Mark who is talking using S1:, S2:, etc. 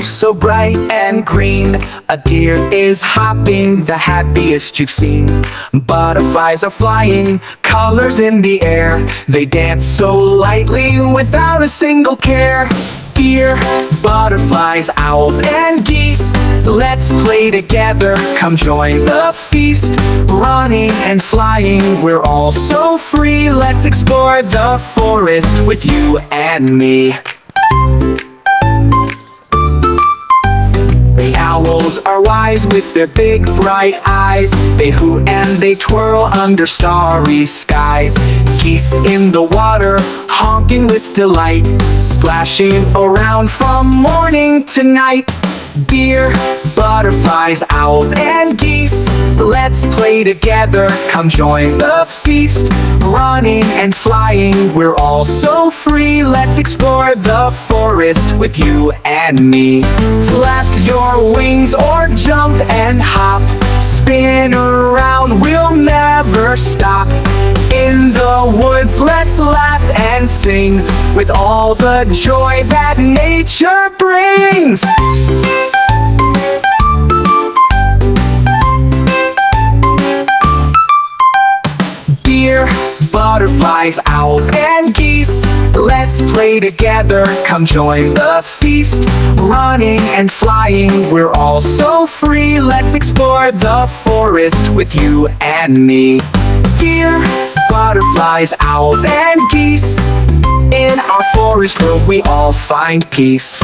S1: so bright and green. A deer is hopping, the happiest you've seen. Butterflies are flying, colors in the air. They dance so lightly without a single care. Deer, butterflies, owls, and geese, let's play together, come join the feast. Running and flying, we're all so free. Let's explore the forest with you and me. The owls are wise with their big bright eyes. They hoot and they twirl under starry skies. Geese in the water, honking with delight, splashing around from morning to night. Deer, butterflies, owls, and geese, let's play together, come join the feast. Running and flying, we're all so free. Let's explore the forest with you and me. Flap your wings or jump and hop, spin around, we'll never stop. In the woods, let's laugh and sing with all the joy that nature brings. Deer, butterflies, owls, and geese, let's play together, come join the feast. Running and flying, we're all so free. Let's explore the forest with you and me. Deer, butterflies, owls, and geese, in our forest world we all find peace.